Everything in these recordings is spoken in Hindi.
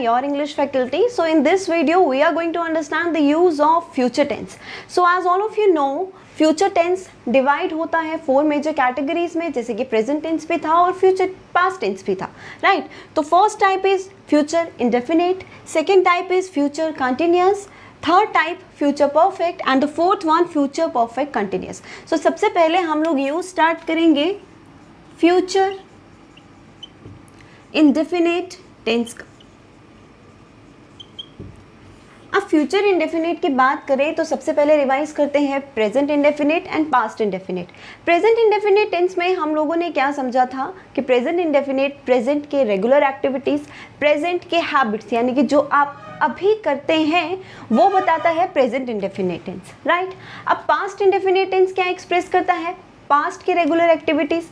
your English faculty. So in this video we are going to understand the use of future tense. So as all of you know, future tense divide होता है 4 मेजर कैटेगरीज में, जैसे कि प्रेजेंट टेंस भी था और फ्यूचर पास्ट टेंस भी था, राइट। तो first type is future indefinite, second type is future continuous, third type future perfect and the fourth one future perfect continuous. So सबसे पहले हम लोग यूज स्टार्ट करेंगे फ्यूचर इंडेफिनिट टेंस का। अब फ्यूचर इंडेफिनिट की बात करें तो सबसे पहले रिवाइज करते हैं present indefinite and past indefinite. Present indefinite tense में हम लोगों ने क्या समझा था कि प्रेजेंट इंडेफिनिट प्रेजेंट के रेगुलर एक्टिविटीज़, प्रेजेंट के हैबिट्स, यानी कि जो आप अभी करते हैं वो बताता है प्रेजेंट इंडेफिनिट टेंस, राइट। अब पास्ट इंडेफिनिट टेंस क्या एक्सप्रेस करता है? पास्ट के रेगुलर एक्टिविटीज़,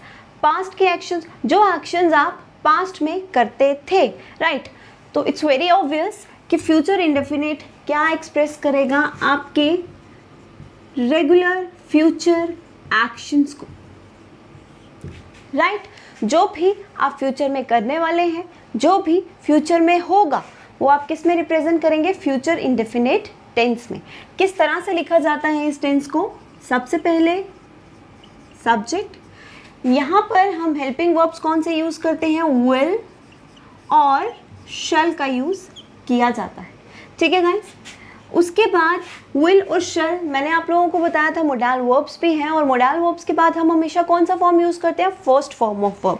पास्ट के एक्शंस, जो एक्शंस आप पास्ट में करते थे, राइट। तो इट्स वेरी ऑब्वियस कि फ्यूचर इंडेफिनिट क्या एक्सप्रेस करेगा? आपके रेगुलर फ्यूचर एक्शंस को, राइट। जो भी आप फ्यूचर में करने वाले हैं, जो भी फ्यूचर में होगा, वो आप किस में रिप्रेजेंट करेंगे? फ्यूचर इंडेफिनिट टेंस में। किस तरह से लिखा जाता है इस टेंस को? सबसे पहले सब्जेक्ट, यहाँ पर हम हेल्पिंग वर्ब्स कौन से यूज़ करते हैं? विल और शैल का यूज़ किया जाता है, ठीक है गाइस। उसके बाद विल और शैल, मैंने आप लोगों को बताया था मोडाल वर्ब्स भी हैं, और मोडाल वर्ब्स के बाद हम हमेशा कौन सा फॉर्म यूज़ करते हैं? First form of verb.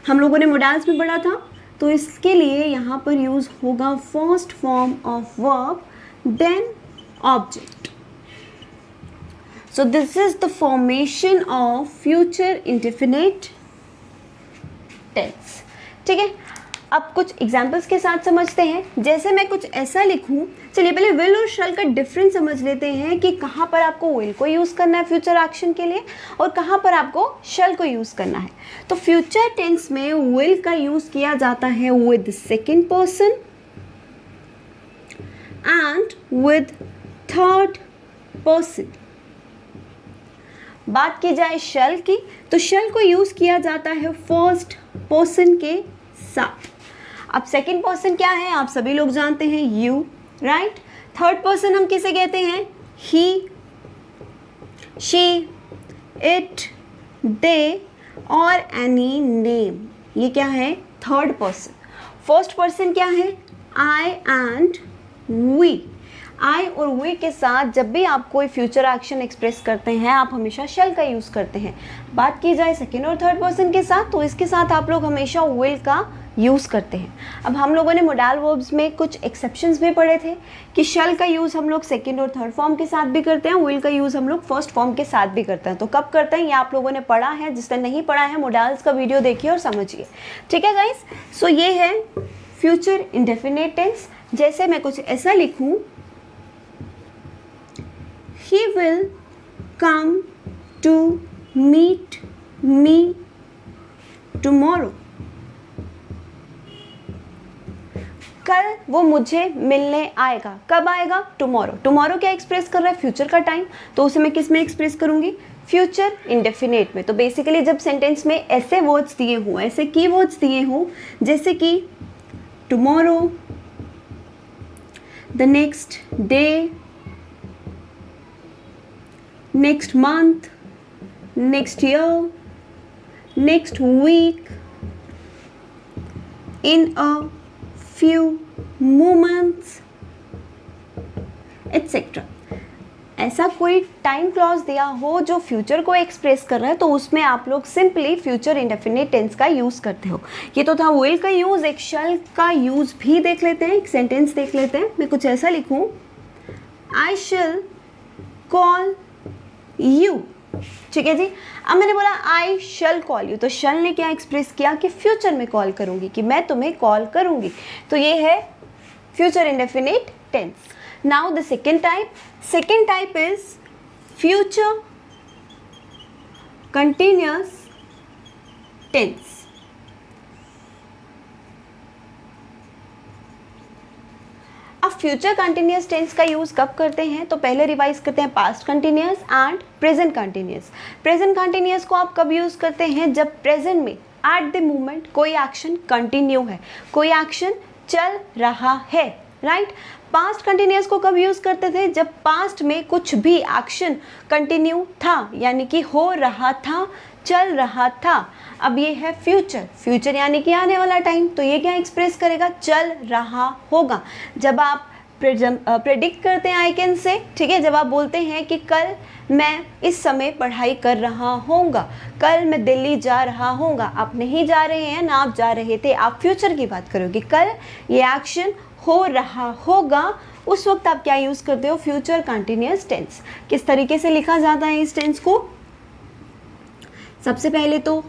हम लोगों ने मोडाल्स में पढ़ा था, तो इसके लिए यहाँ पर यूज़ होगा first form of verb then object. So this is the formation of future indefinite tense, ठीक है। अब कुछ एग्जाम्पल्स के साथ समझते हैं। जैसे मैं कुछ ऐसा लिखूं, चलिए पहले विल और शैल का डिफरेंस समझ लेते हैं कि कहाँ पर आपको विल को यूज़ करना है फ्यूचर एक्शन के लिए और कहाँ पर आपको शैल को यूज़ करना है। तो फ्यूचर टेंस में विल का यूज़ किया जाता है with second person and with third person. बात की जाए शैल की, तो शैल को यूज़ किया जाता है फर्स्ट पर्सन के साथ। अब सेकंड पर्सन क्या है? आप सभी लोग जानते हैं, यू, राइट। थर्ड पर्सन हम किसे कहते हैं? ही, शी, इट, दे और एनी नेम। ये क्या है? Third person. फर्स्ट पर्सन क्या है? आई एंड वी। आई और वी के साथ जब भी आप कोई फ्यूचर एक्शन एक्सप्रेस करते हैं, आप हमेशा शैल का यूज़ करते हैं। बात की जाए सेकेंड और थर्ड पर्सन के साथ, तो इसके साथ आप लोग हमेशा विल का यूज़ करते हैं। अब हम लोगों ने मोडाल वर्ब्स में कुछ एक्सेप्शंस भी पढ़े थे कि शैल का यूज़ हम लोग सेकेंड और थर्ड फॉर्म के साथ भी करते हैं, विल का यूज़ हम लोग फर्स्ट फॉर्म के साथ भी करते हैं। तो कब करते हैं ये आप लोगों ने पढ़ा है, जिसने नहीं पढ़ा है मोडाल्स का वीडियो देखिए और समझिए, ठीक है गाइस। सो ये है फ्यूचर इंडेफिनिट टेंस। जैसे मैं कुछ ऐसा लिखूँ, he will come to meet me tomorrow। कल वो मुझे मिलने आएगा। कब आएगा? टुमारो। टुमारो क्या एक्सप्रेस कर रहा है? फ्यूचर का टाइम। तो उसे मैं किस में एक्सप्रेस करूंगी? फ्यूचर इंडेफिनिट में। तो बेसिकली जब सेंटेंस में ऐसे वर्ड्स दिए हों, ऐसे की वर्ड्स दिए हों, जैसे कि tomorrow, the next day, next month, next year, next week, in a few moments, etc. ऐसा कोई टाइम क्लॉज दिया हो जो फ्यूचर को एक्सप्रेस कर रहा है, तो उसमें आप लोग सिंपली फ्यूचर इंडेफिनिट टेंस का यूज़ करते हो। ये तो था विल का यूज़। एक शैल का यूज़ भी देख लेते हैं, एक सेंटेंस देख लेते हैं। मैं कुछ ऐसा लिखूँ, आई शैल कॉल यू, ठीक है जी। अब मैंने बोला आई शैल कॉल यू, तो शैल ने क्या एक्सप्रेस किया कि फ्यूचर में कॉल करूंगी, कि मैं तुम्हें कॉल करूंगी। तो ये है future indefinite tense. Now the second type is future continuous tense. अब फ्यूचर कंटिन्यूअस टेंस का यूज़ कब करते हैं? तो पहले रिवाइज करते हैं past continuous and present continuous. Present continuous को आप कब यूज़ करते हैं? जब प्रेजेंट में एट द मोमेंट कोई एक्शन कंटिन्यू है, कोई एक्शन चल रहा है, राइट। पास्ट कंटिन्यूअस को कब यूज़ करते थे? जब पास्ट में कुछ भी एक्शन कंटिन्यू था, यानी कि हो रहा था, चल रहा था। अब ये है फ्यूचर, फ्यूचर यानी कि आने वाला टाइम, तो ये क्या एक्सप्रेस करेगा? चल रहा होगा। जब आप प्रेडिक्ट करते हैं आई कैन से, ठीक है, जब आप बोलते हैं कि कल मैं इस समय पढ़ाई कर रहा होऊंगा, कल मैं दिल्ली जा रहा होऊंगा, आप नहीं जा रहे हैं ना, आप जा रहे थे, आप फ्यूचर की बात करोगे, कल ये एक्शन हो रहा होगा, उस वक्त आप क्या यूज़ करते हो? Future continuous tense. किस तरीके से लिखा जाता है इस टेंस को? सबसे पहले तो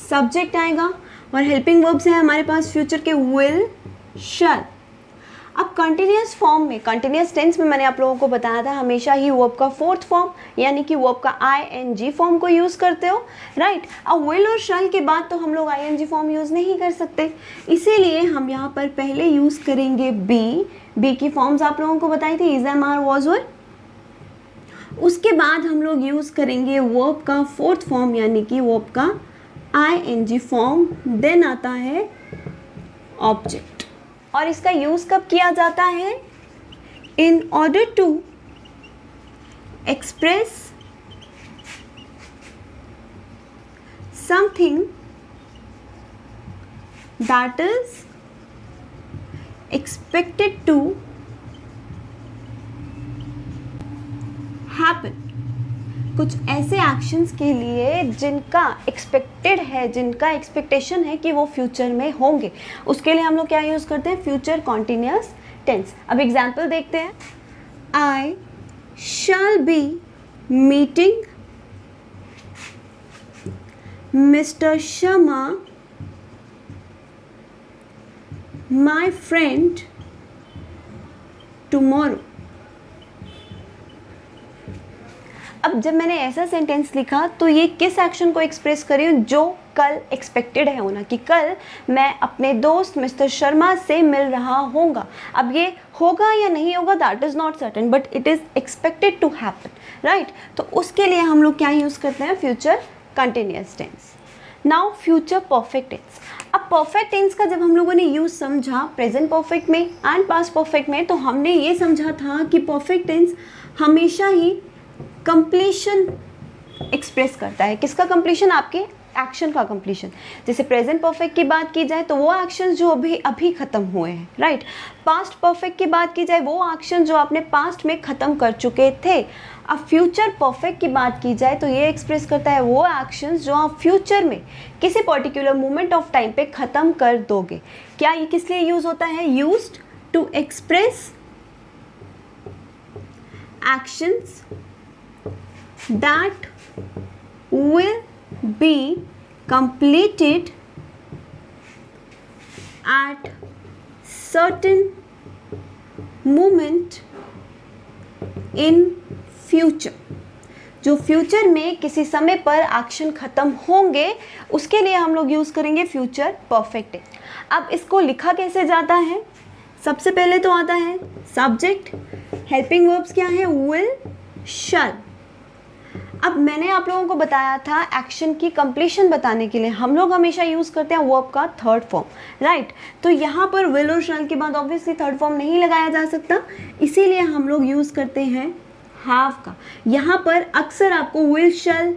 सब्जेक्ट आएगा और हेल्पिंग वर्ब्स हैं हमारे पास फ्यूचर के विल, शैल। अब कंटिन्यूअस फॉर्म में, कंटिन्यूअस टेंस में मैंने आप लोगों को बताया था हमेशा ही वर्ब का फोर्थ फॉर्म यानी कि वर्ब का ing फॉर्म को यूज़ करते हो, राइट। अब विल और शैल के बाद तो हम लोग ing फॉर्म यूज़ नहीं कर सकते, इसीलिए हम यहाँ पर पहले यूज़ करेंगे बी की फॉर्म्स आप लोगों को बताई थी, इज, एम, आर, वॉज, वर। उसके बाद हम लोग यूज़ करेंगे वर्ब का फोर्थ फॉर्म यानी कि वर्ब का ing फॉर्म, देन आता है ऑब्जेक्ट। और इसका यूज़ कब किया जाता है? In order to express something that is expected to happen. कुछ ऐसे एक्शंस के लिए जिनका एक्सपेक्टेड है, जिनका एक्सपेक्टेशन है कि वो फ्यूचर में होंगे, उसके लिए हम लोग क्या यूज़ करते हैं? Future continuous tense. अब एग्जाम्पल देखते हैं। I shall be meeting mister Sharma, my friend, tomorrow. अब जब मैंने ऐसा सेंटेंस लिखा तो ये किस एक्शन को एक्सप्रेस कर रही हूँ? जो कल एक्सपेक्टेड है होना, कि कल मैं अपने दोस्त मिस्टर शर्मा से मिल रहा होऊंगा। अब ये होगा या नहीं होगा that is not certain, but it is expected to happen, right. तो उसके लिए हम लोग क्या यूज़ करते हैं? Future continuous tense. Now future perfect tense. अब परफेक्ट टेंस का जब हम लोगों ने यूज़ समझा प्रेजेंट परफेक्ट में एंड पास्ट परफेक्ट में, तो हमने ये समझा था कि परफेक्ट टेंस हमेशा ही कंप्लीशन एक्सप्रेस करता है। किसका कंप्लीशन? आपके एक्शन का कंप्लीशन। जैसे प्रेजेंट परफेक्ट की बात की जाए तो वो एक्शन जो अभी ख़त्म हुए हैं, राइट। पास्ट परफेक्ट की बात की जाए वो एक्शन जो आपने पास्ट में ख़त्म कर चुके थे। अब फ्यूचर परफेक्ट की बात की जाए तो ये एक्सप्रेस करता है वो एक्शंस जो आप फ्यूचर में किसी पर्टिकुलर मोमेंट ऑफ टाइम पे ख़त्म कर दोगे। क्या ये किस लिए यूज़ होता है? Used to express actions that will be completed at certain moment in future। जो फ्यूचर में किसी समय पर एक्शन खत्म होंगे उसके लिए हम लोग यूज़ करेंगे फ्यूचर परफेक्ट। अब इसको लिखा कैसे जाता है? सबसे पहले तो आता है सब्जेक्ट, हेल्पिंग वर्ब्स क्या है? विल, शैल। अब मैंने आप लोगों को बताया था एक्शन की कंप्लीशन बताने के लिए हम लोग हमेशा यूज़ करते हैं वर्ब का थर्ड फॉर्म, राइट। तो यहाँ पर विल और शैल के बाद ऑब्वियसली थर्ड फॉर्म नहीं लगाया जा सकता, इसीलिए हम लोग यूज़ करते हैं हैव का। यहाँ पर अक्सर आपको विल शैल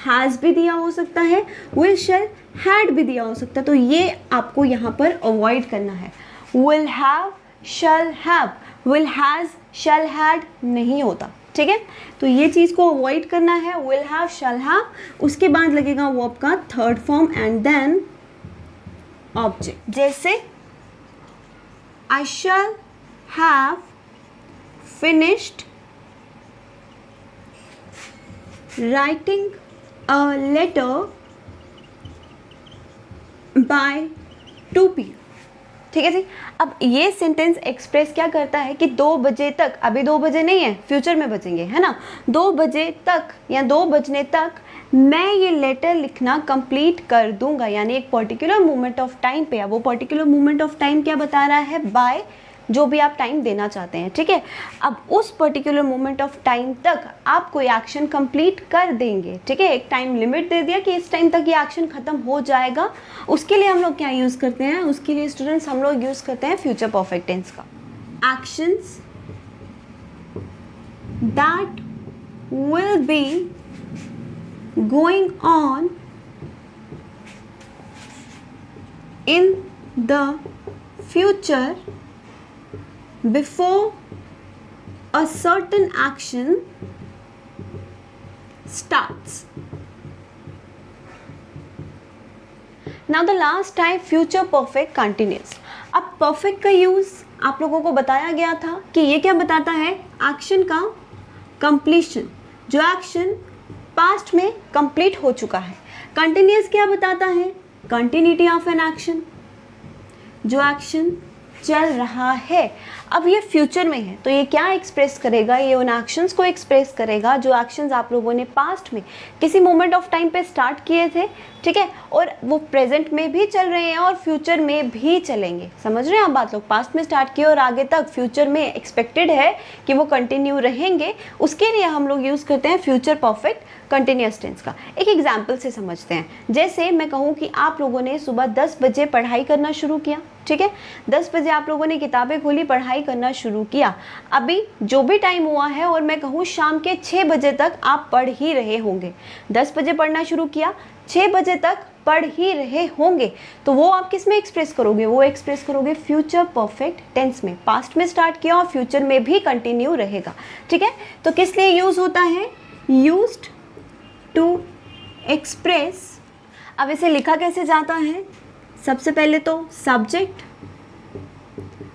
हैज़ भी दिया हो सकता है, विल शैल हैड भी दिया हो सकता है, तो ये आपको यहाँ पर अवॉइड करना है। Will have, shall have, will has, shall had नहीं होता, ठीक है। तो ये चीज़ को अवॉइड करना है। विल हैव, शैल हैव, उसके बाद लगेगा वर्ब का third form and then object. जैसे I shall have finished writing a letter by 2 PM, ठीक है जी। अब ये सेंटेंस एक्सप्रेस क्या करता है कि 2 बजे तक, अभी 2 बजे नहीं है, फ्यूचर में बजेंगे, है ना, 2 बजे तक या 2 बजने तक मैं ये लेटर लिखना कंप्लीट कर दूंगा, यानी एक पर्टिकुलर मोमेंट ऑफ टाइम पे। अब वो पर्टिकुलर मोमेंट ऑफ टाइम क्या बता रहा है? बाय जो भी आप टाइम देना चाहते हैं, ठीक है। अब उस पर्टिकुलर मोमेंट ऑफ टाइम तक आप कोई एक्शन कंप्लीट कर देंगे, ठीक है। एक टाइम लिमिट दे दिया कि इस टाइम तक ये एक्शन खत्म हो जाएगा। उसके लिए हम लोग क्या यूज़ करते हैं, उसके लिए स्टूडेंट्स हम लोग यूज़ करते हैं फ्यूचर परफेक्ट टेंस का। Actions that will be going on in the future before a certain action starts. Now the last type future perfect continuous. अब perfect का यूज़ आप लोगों को बताया गया था कि ये क्या बताता है, एक्शन का completion, जो एक्शन पास्ट में कंप्लीट हो चुका है। कंटिन्यूस क्या बताता है, कंटिन्यूटी ऑफ एन एक्शन, जो एक्शन चल रहा है। अब ये फ्यूचर में है तो ये क्या एक्सप्रेस करेगा, ये उन एक्शंस को एक्सप्रेस करेगा जो एक्शंस आप लोगों ने पास्ट में किसी मोमेंट ऑफ टाइम पे स्टार्ट किए थे, ठीक है, और वो प्रेजेंट में भी चल रहे हैं और फ्यूचर में भी चलेंगे। समझ रहे हैं आप बात लोग, पास्ट में स्टार्ट किए और आगे तक फ्यूचर में एक्सपेक्टेड है कि वो कंटिन्यू रहेंगे। उसके लिए हम लोग यूज़ करते हैं फ्यूचर परफेक्ट कंटिन्यूअस टेंस का। एक एग्जाम्पल से समझते हैं। जैसे मैं कहूँ कि आप लोगों ने सुबह 10 बजे पढ़ाई करना शुरू किया, ठीक है, 10 बजे आप लोगों ने किताबें खोली, पढ़ाई करना शुरू किया। अभी जो भी टाइम हुआ है और मैं कहूँ शाम के 6 बजे तक आप पढ़ ही रहे होंगे। 10 बजे पढ़ना शुरू किया, 6 बजे तक पढ़ ही रहे होंगे, तो वो आप किस में एक्सप्रेस करोगे, वो एक्सप्रेस करोगे फ्यूचर परफेक्ट टेंस में। पास्ट में स्टार्ट किया और फ्यूचर में भी कंटिन्यू रहेगा, ठीक है। तो किस लिए यूज़ होता है, यूज्ड टू एक्सप्रेस। अब इसे लिखा कैसे जाता है, सबसे पहले तो सब्जेक्ट,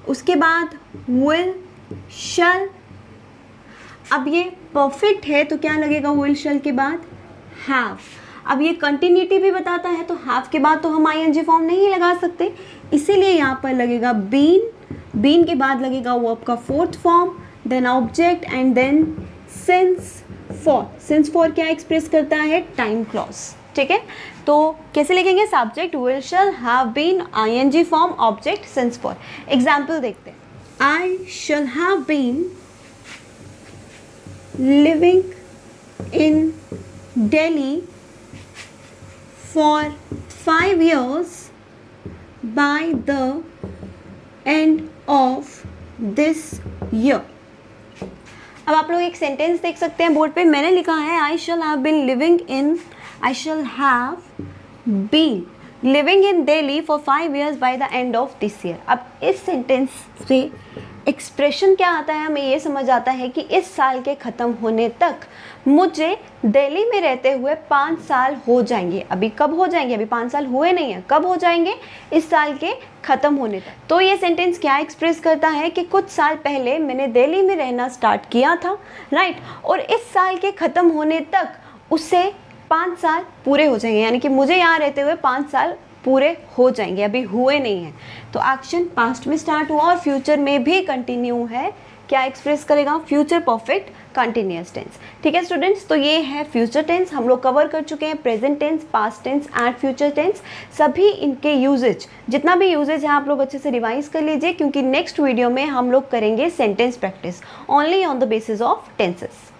उसके बाद विल, शल। अब ये परफेक्ट है तो क्या लगेगा विल शल के बाद, हैव। अब ये कंटिन्यूटी भी बताता है तो हैव के बाद तो हम आईएनजी फॉर्म नहीं लगा सकते, इसीलिए यहाँ पर लगेगा बीन, बीन के बाद लगेगा वर्ब का fourth form, then object and then since for. Since for क्या एक्सप्रेस करता है, टाइम क्लॉज, ठीक है। तो कैसे लिखेंगे, subject will shall have been, ING form, object, since for. Example देखते हैं, I shall have been living in Delhi for 5 years by the end of this year. अब आप लोग एक सेंटेंस देख सकते हैं बोर्ड पे, मैंने लिखा है I shall have been living in, I shall have been living in Delhi for 5 years by the end of this year. अब इस सेंटेंस से एक्सप्रेशन क्या आता है, हमें ये समझ आता है कि इस साल के ख़त्म होने तक मुझे दिल्ली में रहते हुए 5 साल हो जाएंगे। अभी कब हो जाएंगे, अभी 5 साल हुए नहीं हैं, कब हो जाएंगे, इस साल के ख़त्म होने तक। तो ये सेंटेंस क्या एक्सप्रेस करता है कि कुछ साल पहले मैंने दिल्ली में रहना स्टार्ट किया था, राइट, और इस साल के ख़त्म होने तक उससे 5 साल पूरे हो जाएंगे, यानी कि मुझे यहाँ रहते हुए 5 साल पूरे हो जाएंगे, अभी हुए नहीं हैं। तो एक्शन पास्ट में स्टार्ट हुआ और फ्यूचर में भी कंटिन्यू है, क्या एक्सप्रेस करेगा, फ्यूचर परफेक्ट कंटिन्यूअस टेंस, ठीक है स्टूडेंट्स। तो ये है फ्यूचर टेंस, हम लोग कवर कर चुके हैं present tense, past tense and future tense. सभी इनके यूजेज, जितना भी यूजेज है आप लोग अच्छे से रिवाइज कर लीजिए, क्योंकि नेक्स्ट वीडियो में हम लोग करेंगे sentence practice only on the basis of tenses.